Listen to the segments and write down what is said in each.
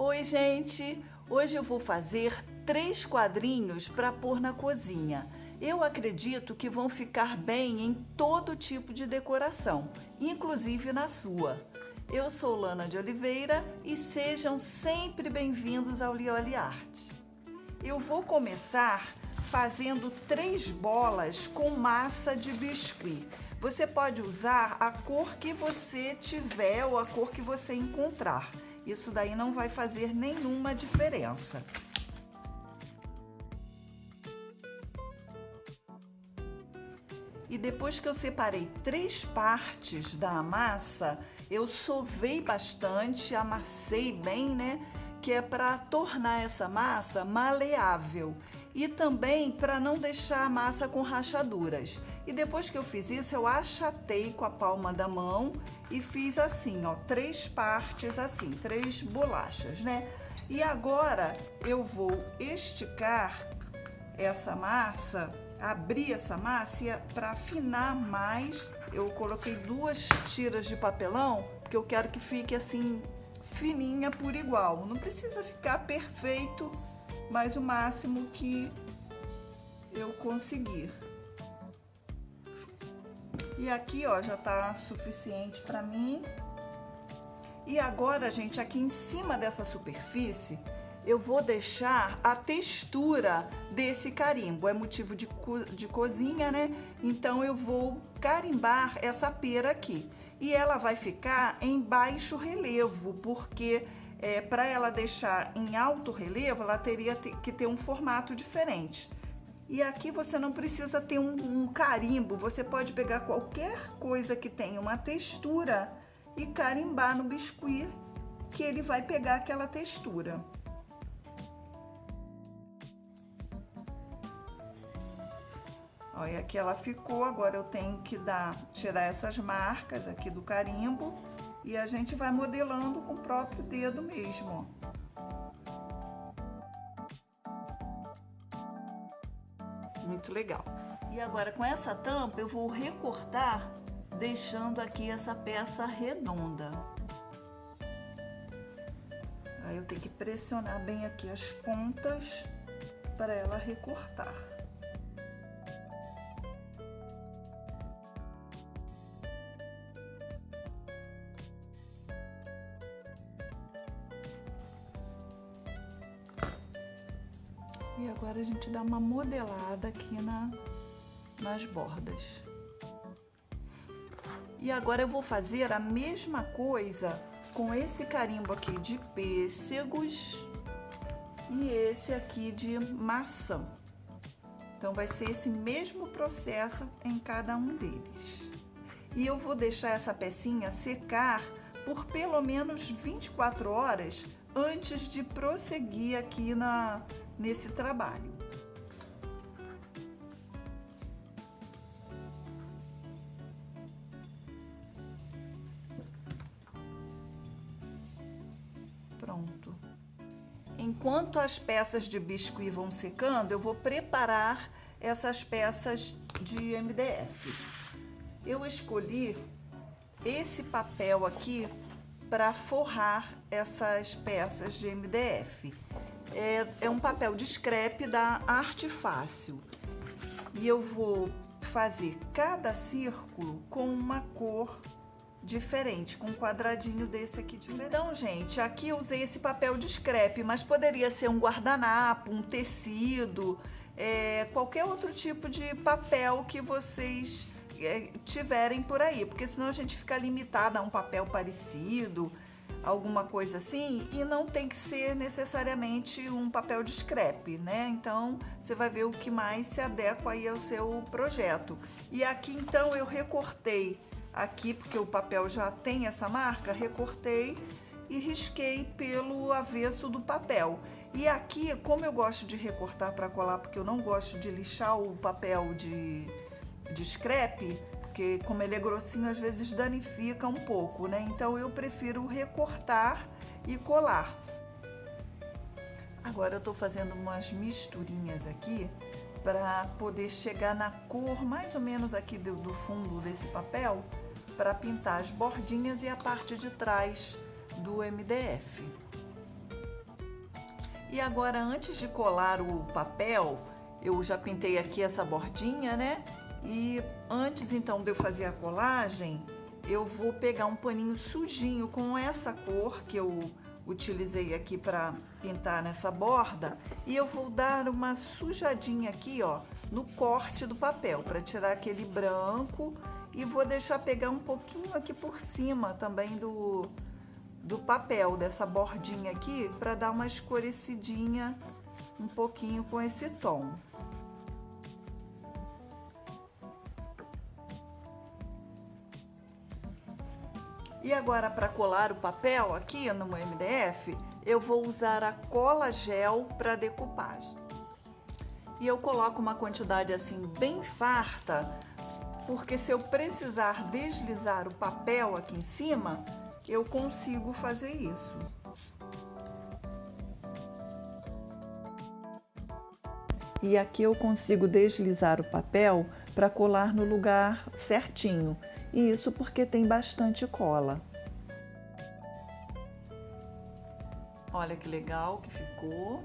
Oi, gente! Hoje eu vou fazer 3 quadrinhos para pôr na cozinha. Eu acredito que vão ficar bem em todo tipo de decoração, inclusive na sua. Eu sou Lana de Oliveira e sejam sempre bem-vindos ao Lioli Arte. Eu vou começar fazendo 3 bolas com massa de biscuit. Você pode usar a cor que você tiver ou a cor que você encontrar. Isso daí não vai fazer nenhuma diferença. E depois que eu separei 3 partes da massa, eu sovei bastante, amassei bem, né? Que é para tornar essa massa maleável e também para não deixar a massa com rachaduras. E depois que eu fiz isso, eu achatei com a palma da mão e fiz assim, ó, 3 partes assim, 3 bolachas, né? E agora eu vou esticar essa massa, abrir essa massa para afinar mais. Eu coloquei 2 tiras de papelão, porque eu quero que fique assim fininha por igual. Não precisa ficar perfeito, mas o máximo que eu conseguir. E aqui, ó, já tá suficiente para mim. E agora, gente, aqui em cima dessa superfície, eu vou deixar a textura desse carimbo. É motivo de cozinha, né? Então eu vou carimbar essa pera aqui. E ela vai ficar em baixo relevo, porque para ela deixar em alto relevo, ela teria que ter um formato diferente. E aqui você não precisa ter um carimbo, você pode pegar qualquer coisa que tenha uma textura e carimbar no biscuit, que ele vai pegar aquela textura. Olha, aqui ela ficou, agora eu tenho que tirar essas marcas aqui do carimbo e a gente vai modelando com o próprio dedo mesmo, ó. Muito legal. E agora com essa tampa eu vou recortar, deixando aqui essa peça redonda. Aí eu tenho que pressionar bem aqui as pontas para ela recortar. E agora a gente dá uma modelada aqui nas bordas. E agora eu vou fazer a mesma coisa com esse carimbo aqui de pêssegos e esse aqui de maçã. Então vai ser esse mesmo processo em cada um deles. E eu vou deixar essa pecinha secar por pelo menos 24 horas antes de prosseguir aqui nesse trabalho. Pronto. Enquanto as peças de biscuit vão secando, eu vou preparar essas peças de MDF. Eu escolhi esse papel aqui para forrar essas peças de MDF. É um papel de scrap da Arte Fácil. E eu vou fazer cada círculo com uma cor diferente, com um quadradinho desse aqui diferente. Então, gente, aqui eu usei esse papel de scrap, mas poderia ser um guardanapo, um tecido, qualquer outro tipo de papel que vocês tiverem por aí, porque senão a gente fica limitada a um papel parecido, alguma coisa assim, e não tem que ser necessariamente um papel de scrap, né? Então você vai ver o que mais se adequa aí ao seu projeto. E aqui então eu recortei aqui, porque o papel já tem essa marca, recortei e risquei pelo avesso do papel. E aqui, como eu gosto de recortar para colar, porque eu não gosto de lixar o papel de scrap, porque como ele é grossinho, às vezes danifica um pouco, né? Então eu prefiro recortar e colar. Agora eu tô fazendo umas misturinhas aqui para poder chegar na cor mais ou menos aqui do fundo desse papel, para pintar as bordinhas e a parte de trás do MDF. E agora, antes de colar o papel, eu já pintei aqui essa bordinha, né? E antes então de eu fazer a colagem, eu vou pegar um paninho sujinho com essa cor que eu utilizei aqui para pintar nessa borda, e eu vou dar uma sujadinha aqui, ó, no corte do papel, para tirar aquele branco, e vou deixar pegar um pouquinho aqui por cima também do papel, dessa bordinha aqui, para dar uma escurecidinha um pouquinho com esse tom. E agora, para colar o papel aqui no MDF, eu vou usar a cola gel para decupagem. E eu coloco uma quantidade assim bem farta, porque se eu precisar deslizar o papel aqui em cima, eu consigo fazer isso. E aqui eu consigo deslizar o papel para colar no lugar certinho. E isso porque tem bastante cola. Olha que legal que ficou.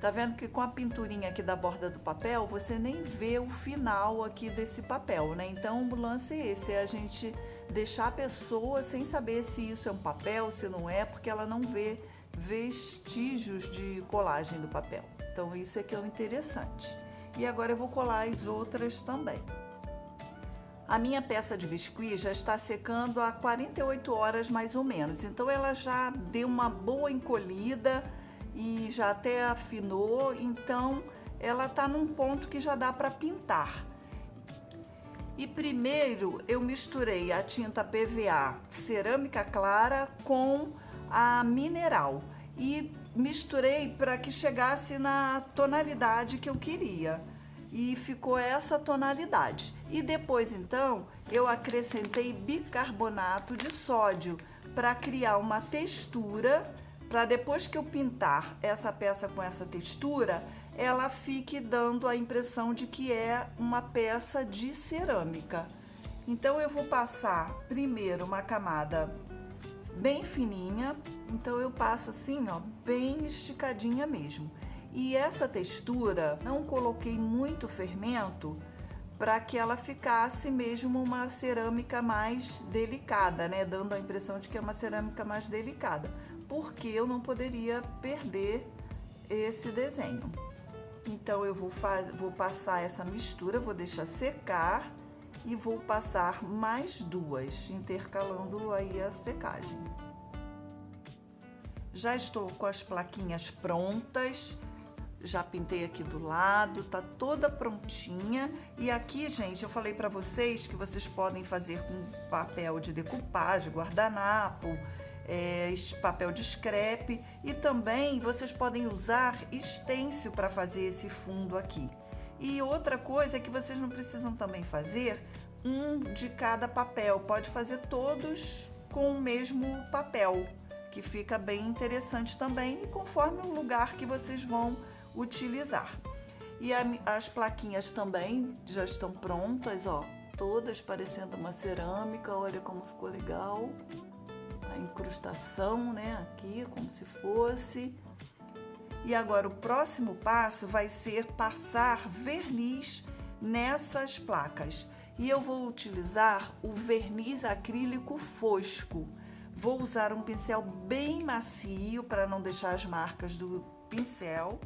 Tá vendo que com a pinturinha aqui da borda do papel, você nem vê o final aqui desse papel, né? Então o lance é esse, é a gente deixar a pessoa sem saber se isso é um papel, se não é, porque ela não vê vestígios de colagem do papel. Então isso é que é o interessante. E agora eu vou colar as outras também. A minha peça de biscuit já está secando há 48 horas mais ou menos, então ela já deu uma boa encolhida e já até afinou, então ela está num ponto que já dá para pintar. E primeiro eu misturei a tinta PVA cerâmica clara com a mineral e misturei para que chegasse na tonalidade que eu queria. E ficou essa tonalidade. E depois então eu acrescentei bicarbonato de sódio para criar uma textura, para depois que eu pintar essa peça com essa textura, ela fique dando a impressão de que é uma peça de cerâmica. Então eu vou passar primeiro uma camada bem fininha, então eu passo assim, ó, bem esticadinha mesmo. E essa textura, não coloquei muito fermento para que ela ficasse mesmo uma cerâmica mais delicada, né? Dando a impressão de que é uma cerâmica mais delicada, porque eu não poderia perder esse desenho. Então eu vou passar essa mistura, vou deixar secar e vou passar mais duas, intercalando aí a secagem. Já estou com as plaquinhas prontas. Já pintei aqui do lado, tá toda prontinha. E aqui, gente, eu falei para vocês que vocês podem fazer com papel de decupagem, guardanapo, papel de scrap, e também vocês podem usar stencil para fazer esse fundo aqui. E outra coisa é que vocês não precisam também fazer um de cada papel, pode fazer todos com o mesmo papel, que fica bem interessante também, e conforme o lugar que vocês vão utilizar. E as plaquinhas também já estão prontas, ó, todas parecendo uma cerâmica. Olha como ficou legal a incrustação, né, aqui como se fosse. E agora o próximo passo vai ser passar verniz nessas placas, e eu vou utilizar o verniz acrílico fosco. Vou usar um pincel bem macio para não deixar as marcas do pincel.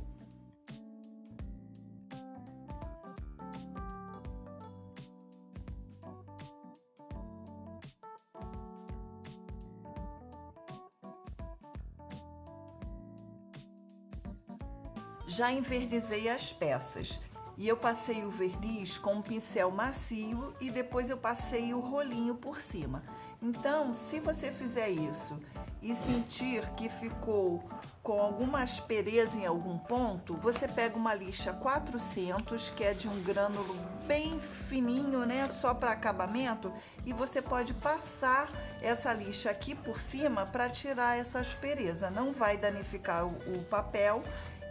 Já envernizei as peças e eu passei o verniz com um pincel macio e depois eu passei o rolinho por cima. Então, se você fizer isso e sentir que ficou com alguma aspereza em algum ponto, você pega uma lixa 400, que é de um grânulo bem fininho, né, só para acabamento, e você pode passar essa lixa aqui por cima para tirar essa aspereza. Não vai danificar o papel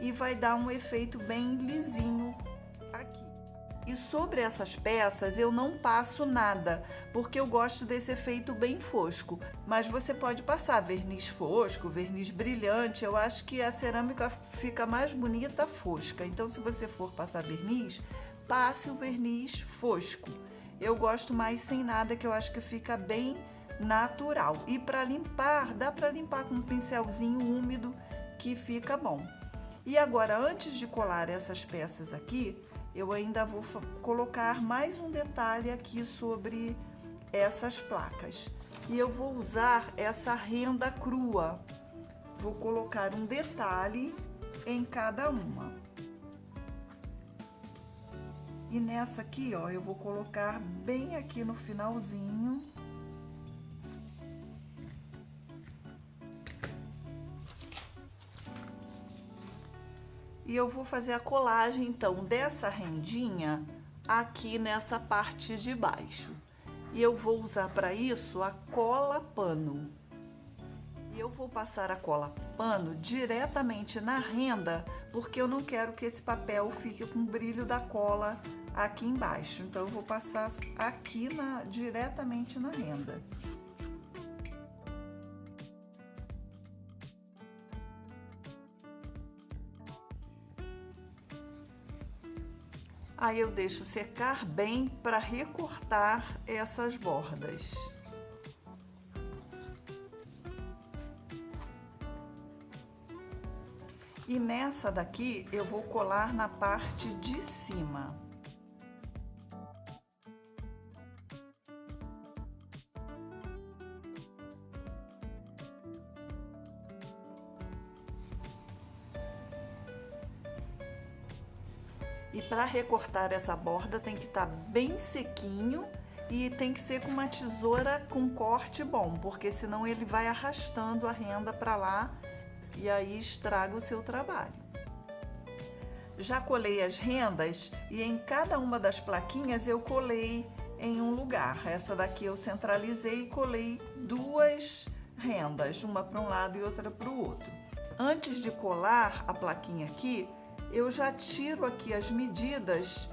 e vai dar um efeito bem lisinho aqui. E sobre essas peças eu não passo nada, porque eu gosto desse efeito bem fosco. Mas você pode passar verniz fosco, verniz brilhante. Eu acho que a cerâmica fica mais bonita fosca. Então, se você for passar verniz, passe o verniz fosco. Eu gosto mais sem nada, que eu acho que fica bem natural. E para limpar, dá para limpar com um pincelzinho úmido, que fica bom. E agora, antes de colar essas peças aqui, eu ainda vou colocar mais um detalhe aqui sobre essas placas. E eu vou usar essa renda crua. Vou colocar um detalhe em cada uma. E nessa aqui, ó, eu vou colocar bem aqui no finalzinho. E eu vou fazer a colagem, então, dessa rendinha aqui nessa parte de baixo. E eu vou usar para isso a cola pano. E eu vou passar a cola pano diretamente na renda, porque eu não quero que esse papel fique com o brilho da cola aqui embaixo. Então, eu vou passar aqui diretamente na renda. Aí eu deixo secar bem para recortar essas bordas. E nessa daqui eu vou colar na parte de cima. E para recortar essa borda tem que estar bem sequinho e tem que ser com uma tesoura com corte bom, porque senão ele vai arrastando a renda para lá e aí estraga o seu trabalho. Já colei as rendas e em cada uma das plaquinhas eu colei em um lugar. Essa daqui eu centralizei e colei duas rendas, uma para um lado e outra para o outro. Antes de colar a plaquinha aqui, eu já tiro aqui as medidas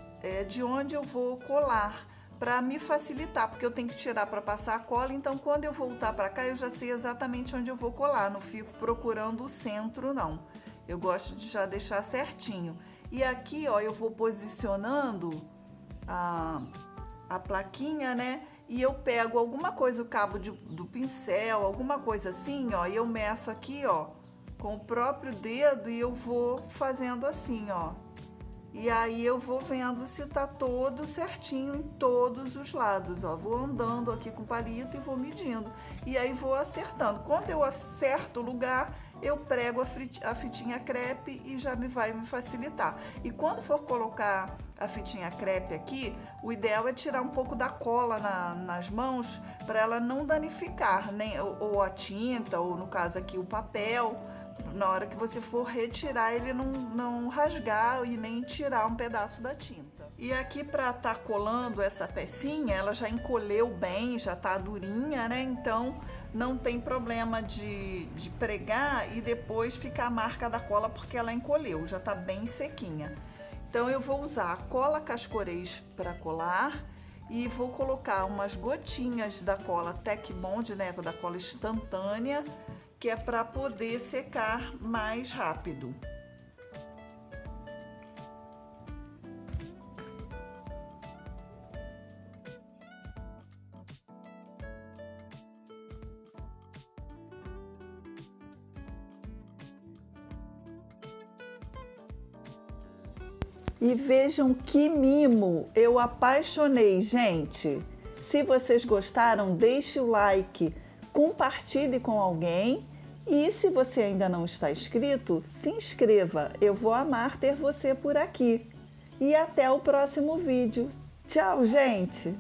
de onde eu vou colar, para me facilitar, porque eu tenho que tirar para passar a cola, então quando eu voltar para cá eu já sei exatamente onde eu vou colar, não fico procurando o centro não. Eu gosto de já deixar certinho. E aqui, ó, eu vou posicionando a plaquinha, né? E eu pego alguma coisa, o cabo do pincel, alguma coisa assim, ó, e eu meço aqui, ó, com o próprio dedo e eu vou fazendo assim, ó. E aí eu vou vendo se tá todo certinho em todos os lados, ó. Vou andando aqui com o palito e vou medindo. E aí vou acertando. Quando eu acerto o lugar, eu prego a fitinha crepe e já vai me facilitar. E quando for colocar a fitinha crepe aqui, o ideal é tirar um pouco da cola nas mãos para ela não danificar, nem ou a tinta, ou no caso aqui o papel. Na hora que você for retirar, ele não rasgar e nem tirar um pedaço da tinta. E aqui para tá colando essa pecinha, ela já encolheu bem, já tá durinha, né? Então não tem problema de pregar e depois ficar a marca da cola porque ela encolheu, já tá bem sequinha. Então eu vou usar a cola Cascorês para colar e vou colocar umas gotinhas da cola Tec Bond, né? Da cola instantânea, que é para poder secar mais rápido. E vejam que mimo, eu apaixonei, gente. Se vocês gostaram, deixe o like, compartilhe com alguém. E se você ainda não está inscrito, se inscreva. Eu vou amar ter você por aqui. E até o próximo vídeo. Tchau, gente!